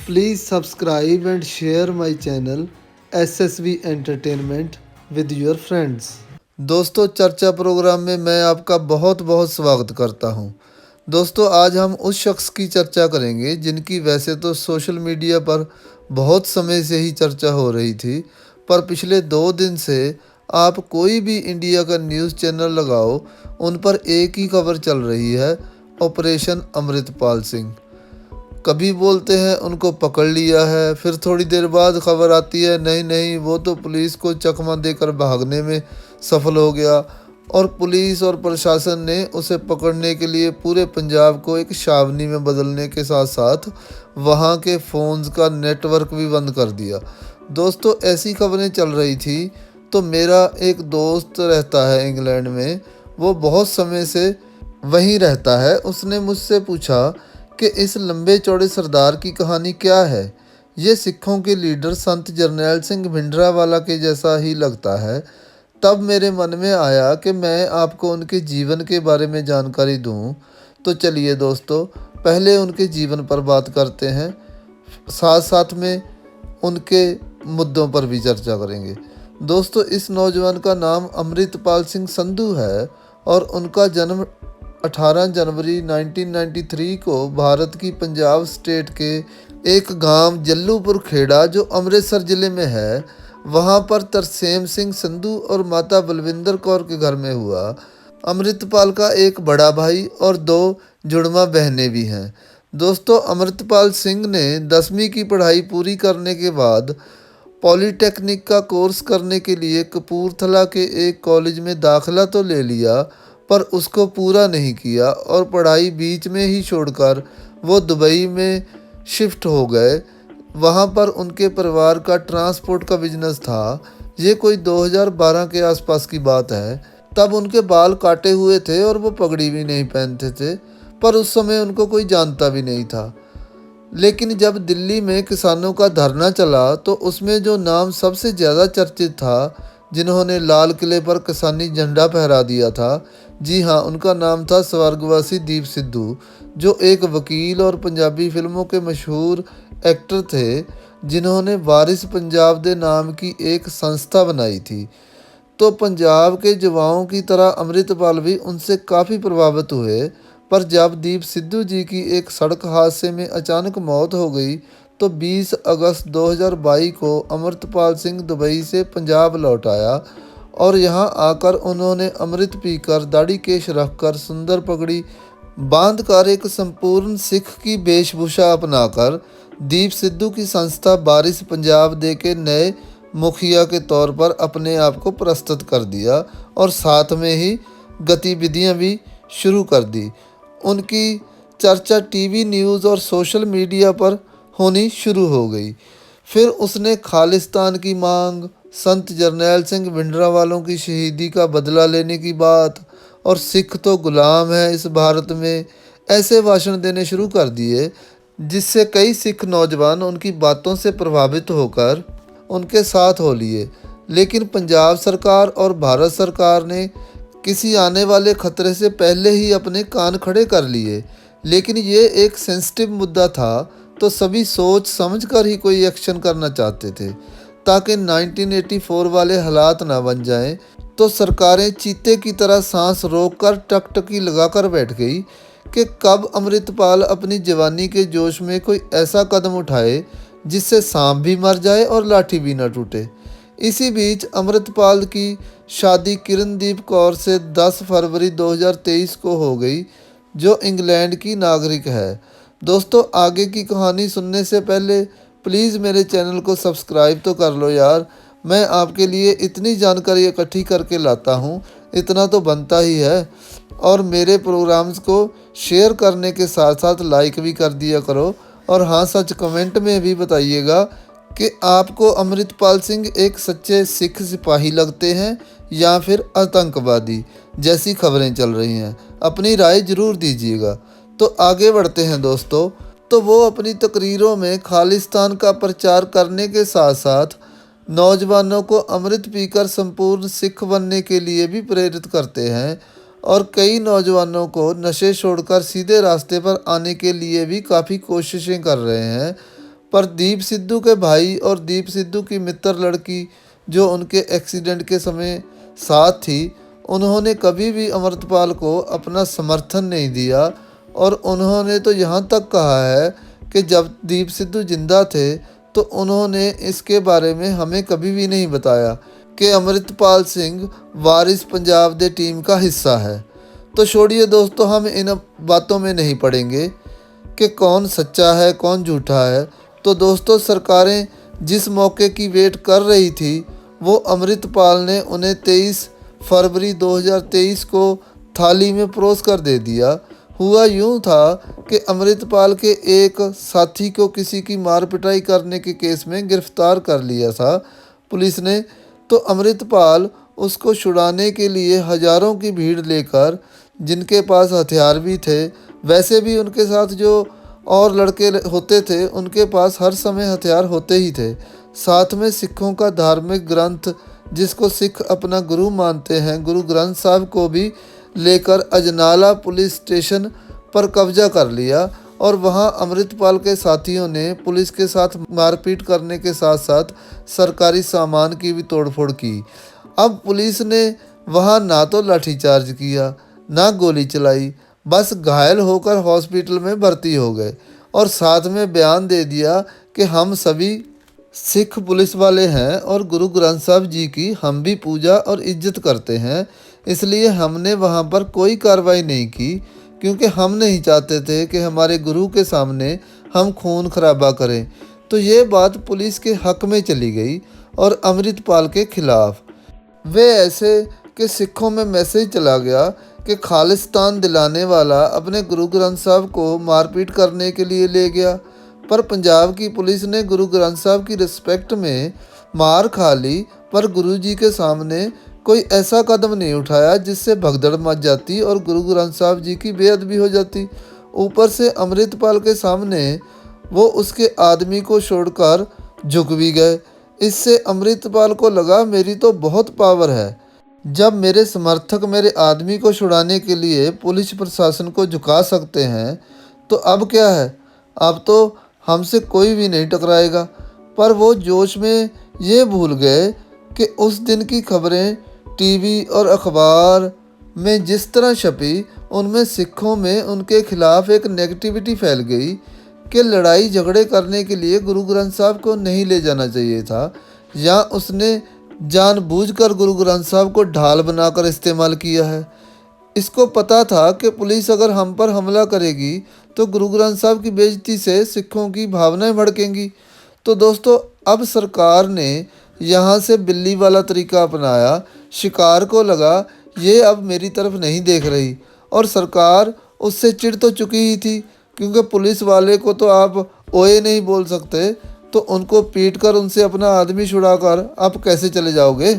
Please subscribe and share my channel SSV Entertainment with your friends। दोस्तों, चर्चा programme में मैं आपका बहुत बहुत स्वागत करता हूं। दोस्तों, आज हम उस शख्स की चर्चा करेंगे जिनकी वैसे तो सोशल मीडिया पर बहुत समय से ही चर्चा हो रही थी, पर पिछले 2 दिन से आप कोई भी इंडिया का न्यूज़ चैनल लगाओ, उन पर एक ही खबर चल रही है, ऑपरेशन अमृतपाल सिंह। कभी बोलते हैं उनको पकड़ लिया है, फिर थोड़ी देर बाद खबर आती है नहीं नहीं वो तो पुलिस को चकमा देकर भागने में सफल हो गया और पुलिस और प्रशासन ने उसे पकड़ने के लिए पूरे पंजाब को एक छावनी में बदलने के साथ साथ वहाँ के फ़ोन्स का नेटवर्क भी बंद कर दिया। दोस्तों, ऐसी खबरें चल रही थी तो मेरा एक दोस्त रहता है इंग्लैंड में, वो बहुत समय से वहीं रहता है। उसने मुझसे पूछा कि इस लंबे चौड़े सरदार की कहानी क्या है। ये सिखों के लीडर संत जरनैल सिंह भिंडरावाला के जैसा ही लगता है। तब मेरे मन में आया कि मैं आपको उनके जीवन के बारे में जानकारी दूं। तो चलिए दोस्तों, पहले उनके जीवन पर बात करते हैं, साथ साथ में उनके मुद्दों पर भी चर्चा करेंगे। दोस्तों, इस नौजवान का नाम अमृतपाल सिंह संधू है और उनका जन्म 18 जनवरी 1993 को भारत की पंजाब स्टेट के एक गांव जल्लूपुर खेड़ा, जो अमृतसर ज़िले में है, वहां पर तरसेम सिंह संधू और माता बलविंदर कौर के घर में हुआ। अमृतपाल का एक बड़ा भाई और 2 जुड़वा बहनें भी हैं। दोस्तों, अमृतपाल सिंह ने 10वीं की पढ़ाई पूरी करने के बाद पॉलीटेक्निक का कोर्स करने के लिए कपूरथला के एक कॉलेज में दाखिला तो ले लिया, पर उसको पूरा नहीं किया और पढ़ाई बीच में ही छोड़कर वो दुबई में शिफ्ट हो गए। वहाँ पर उनके परिवार का ट्रांसपोर्ट का बिजनेस था। ये कोई 2012 के आसपास की बात है। तब उनके बाल काटे हुए थे और वो पगड़ी भी नहीं पहनते थे, पर उस समय उनको कोई जानता भी नहीं था। लेकिन जब दिल्ली में किसानों का धरना चला तो उसमें जो नाम सबसे ज़्यादा चर्चित था, जिन्होंने लाल किले पर किसानी झंडा फहरा दिया था, जी हाँ, उनका नाम था स्वर्गवासी दीप सिद्धू, जो एक वकील और पंजाबी फिल्मों के मशहूर एक्टर थे, जिन्होंने वारिस पंजाब दे नाम की एक संस्था बनाई थी। तो पंजाब के युवाओं की तरह अमृतपाल भी उनसे काफ़ी प्रभावित हुए। पर जब दीप सिद्धू जी की एक सड़क हादसे में अचानक मौत हो गई तो 20 अगस्त 2022 को अमृतपाल सिंह दुबई से पंजाब लौट आया और यहाँ आकर उन्होंने अमृत पीकर, दाढ़ी केश रखकर, सुंदर पगड़ी बांधकर, एक संपूर्ण सिख की वेशभूषा अपनाकर दीप सिद्धू की संस्था वारिस पंजाब दे के नए मुखिया के तौर पर अपने आप को प्रस्तुत कर दिया और साथ में ही गतिविधियां भी शुरू कर दी। उनकी चर्चा टीवी न्यूज़ और सोशल मीडिया पर होनी शुरू हो गई। फिर उसने खालिस्तान की मांग, संत जरनैल सिंह भिंडरावालों की शहीदी का बदला लेने की बात और सिख तो गुलाम है इस भारत में, ऐसे भाषण देने शुरू कर दिए, जिससे कई सिख नौजवान उनकी बातों से प्रभावित होकर उनके साथ हो लिए। लेकिन पंजाब सरकार और भारत सरकार ने किसी आने वाले खतरे से पहले ही अपने कान खड़े कर लिए। लेकिन ये एक सेंसिटिव मुद्दा था तो सभी सोच समझ कर ही कोई एक्शन करना चाहते थे, ताकि 1984 वाले हालात ना बन जाएं। तो सरकारें चीते की तरह सांस रोककर टकटकी लगाकर बैठ गई कि कब अमृतपाल अपनी जवानी के जोश में कोई ऐसा कदम उठाए जिससे सांप भी मर जाए और लाठी भी न टूटे। इसी बीच अमृतपाल की शादी किरणदीप कौर से 10 फरवरी 2023 को हो गई, जो इंग्लैंड की नागरिक है। दोस्तों, आगे की कहानी सुनने से पहले प्लीज़ मेरे चैनल को सब्सक्राइब तो कर लो यार। मैं आपके लिए इतनी जानकारी इकट्ठी करके लाता हूँ, इतना तो बनता ही है। और मेरे प्रोग्राम्स को शेयर करने के साथ साथ लाइक भी कर दिया करो। और हाँ, सच कमेंट में भी बताइएगा कि आपको अमृतपाल सिंह एक सच्चे सिख सिपाही लगते हैं या फिर आतंकवादी, जैसी खबरें चल रही हैं। अपनी राय ज़रूर दीजिएगा। तो आगे बढ़ते हैं दोस्तों। तो वो अपनी तकरीरों में खालिस्तान का प्रचार करने के साथ साथ नौजवानों को अमृत पीकर संपूर्ण सिख बनने के लिए भी प्रेरित करते हैं और कई नौजवानों को नशे छोड़कर सीधे रास्ते पर आने के लिए भी काफ़ी कोशिशें कर रहे हैं। पर दीप सिद्धू के भाई और दीप सिद्धू की मित्र लड़की जो उनके एक्सीडेंट के समय साथ थी, उन्होंने कभी भी अमृतपाल को अपना समर्थन नहीं दिया। और उन्होंने तो यहाँ तक कहा है कि जब दीप सिद्धू जिंदा थे तो उन्होंने इसके बारे में हमें कभी भी नहीं बताया कि अमृतपाल सिंह वारिस पंजाब दे टीम का हिस्सा है। तो छोड़िए दोस्तों, हम इन बातों में नहीं पड़ेंगे कि कौन सच्चा है कौन झूठा है। तो दोस्तों, सरकारें जिस मौके की वेट कर रही थी वो अमृतपाल ने उन्हें 23 फरवरी 2023 को थाली में परोस कर दे दिया। हुआ यूं था कि अमृतपाल के एक साथी को किसी की मार पिटाई करने के केस में गिरफ्तार कर लिया था पुलिस ने। तो अमृतपाल उसको छुड़ाने के लिए हजारों की भीड़ लेकर, जिनके पास हथियार भी थे, वैसे भी उनके साथ जो और लड़के होते थे उनके पास हर समय हथियार होते ही थे, साथ में सिखों का धार्मिक ग्रंथ जिसको सिख अपना गुरु मानते हैं, गुरु ग्रंथ साहब को भी लेकर अजनाला पुलिस स्टेशन पर कब्जा कर लिया। और वहां अमृतपाल के साथियों ने पुलिस के साथ मारपीट करने के साथ साथ सरकारी सामान की भी तोड़फोड़ की। अब पुलिस ने वहां ना तो लाठीचार्ज किया ना गोली चलाई, बस घायल होकर हॉस्पिटल में भर्ती हो गए और साथ में बयान दे दिया कि हम सभी सिख पुलिस वाले हैं और गुरु ग्रंथ साहब जी की हम भी पूजा और इज्जत करते हैं, इसलिए हमने वहाँ पर कोई कार्रवाई नहीं की, क्योंकि हम नहीं चाहते थे कि हमारे गुरु के सामने हम खून खराबा करें। तो ये बात पुलिस के हक में चली गई और अमृतपाल के खिलाफ वे ऐसे कि सिखों में मैसेज चला गया कि खालिस्तान दिलाने वाला अपने गुरु ग्रंथ साहब को मारपीट करने के लिए ले गया। पर पंजाब की पुलिस ने गुरु ग्रंथ साहब की रिस्पेक्ट में मार खा ली, पर गुरु जी के सामने कोई ऐसा कदम नहीं उठाया जिससे भगदड़ मच जाती और गुरु ग्रंथ साहब जी की बेअदबी हो जाती। ऊपर से अमृतपाल के सामने वो उसके आदमी को छोड़कर झुक भी गए। इससे अमृतपाल को लगा मेरी तो बहुत पावर है, जब मेरे समर्थक मेरे आदमी को छुड़ाने के लिए पुलिस प्रशासन को झुका सकते हैं तो अब क्या है, अब तो हमसे कोई भी नहीं टकराएगा। पर वो जोश में ये भूल गए कि उस दिन की खबरें टीवी और अखबार में जिस तरह छपी, उनमें सिखों में उनके खिलाफ एक नेगेटिविटी फैल गई कि लड़ाई झगड़े करने के लिए गुरु ग्रंथ साहब को नहीं ले जाना चाहिए था, या उसने जानबूझकर गुरु ग्रंथ साहब को ढाल बनाकर इस्तेमाल किया है। इसको पता था कि पुलिस अगर हम पर हमला करेगी तो गुरु ग्रंथ साहब की बेइज्जती से सिखों की भावनाएं भड़केंगी। तो दोस्तों, अब सरकार ने यहाँ से बिल्ली वाला तरीका अपनाया। शिकार को लगा ये अब मेरी तरफ नहीं देख रही, और सरकार उससे चिढ़ तो चुकी ही थी, क्योंकि पुलिस वाले को तो आप ओए नहीं बोल सकते, तो उनको पीट कर उनसे अपना आदमी छुड़ाकर आप कैसे चले जाओगे।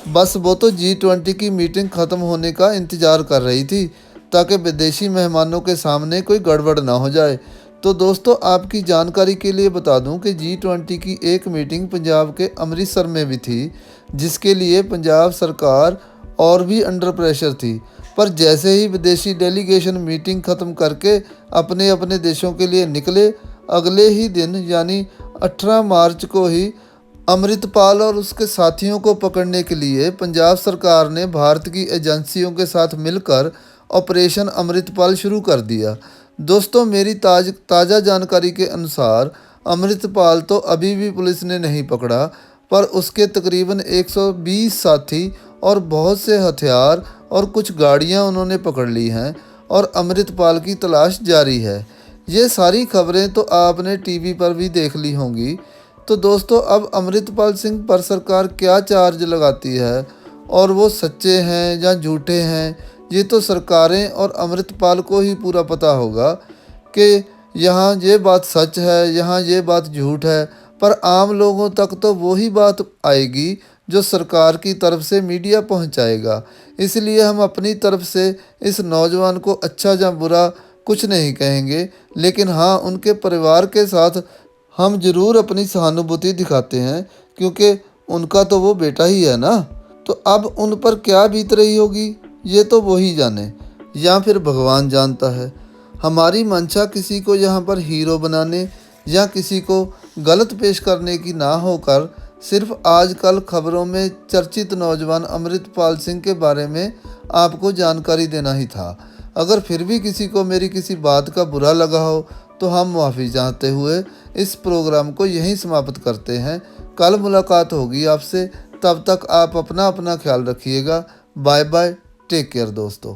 बस वो तो G20 की मीटिंग ख़त्म होने का इंतज़ार कर रही थी ताकि विदेशी मेहमानों के सामने कोई गड़बड़ ना हो जाए। तो दोस्तों, आपकी जानकारी के लिए बता दूं कि G20 की एक मीटिंग पंजाब के अमृतसर में भी थी, जिसके लिए पंजाब सरकार और भी अंडर प्रेशर थी। पर जैसे ही विदेशी डेलीगेशन मीटिंग ख़त्म करके अपने अपने देशों के लिए निकले, अगले ही दिन यानी 18 मार्च को ही अमृतपाल और उसके साथियों को पकड़ने के लिए पंजाब सरकार ने भारत की एजेंसियों के साथ मिलकर ऑपरेशन अमृतपाल शुरू कर दिया। दोस्तों, मेरी ताज़ा जानकारी के अनुसार अमृतपाल तो अभी भी पुलिस ने नहीं पकड़ा, पर उसके तकरीबन 120 साथी और बहुत से हथियार और कुछ गाड़ियां उन्होंने पकड़ ली हैं और अमृतपाल की तलाश जारी है। ये सारी खबरें तो आपने टीवी पर भी देख ली होंगी। तो दोस्तों, अब अमृतपाल सिंह पर सरकार क्या चार्ज लगाती है और वो सच्चे हैं या झूठे हैं, ये तो सरकारें और अमृतपाल को ही पूरा पता होगा कि यहाँ ये बात सच है, यहाँ ये बात झूठ है। पर आम लोगों तक तो वही बात आएगी जो सरकार की तरफ से मीडिया पहुँचाएगा। इसलिए हम अपनी तरफ से इस नौजवान को अच्छा या बुरा कुछ नहीं कहेंगे, लेकिन हाँ, उनके परिवार के साथ हम ज़रूर अपनी सहानुभूति दिखाते हैं, क्योंकि उनका तो वो बेटा ही है ना। तो अब उन पर क्या बीत रही होगी ये तो वो ही जाने, या फिर भगवान जानता है। हमारी मंशा किसी को यहाँ पर हीरो बनाने या किसी को गलत पेश करने की ना होकर सिर्फ आजकल खबरों में चर्चित नौजवान अमृतपाल सिंह के बारे में आपको जानकारी देना ही था। अगर फिर भी किसी को मेरी किसी बात का बुरा लगा हो तो हम माफ़ी चाहते हुए इस प्रोग्राम को यहीं समाप्त करते हैं। कल मुलाकात होगी आपसे, तब तक आप अपना ख्याल रखिएगा। बाय बाय, टेक केयर दोस्तों।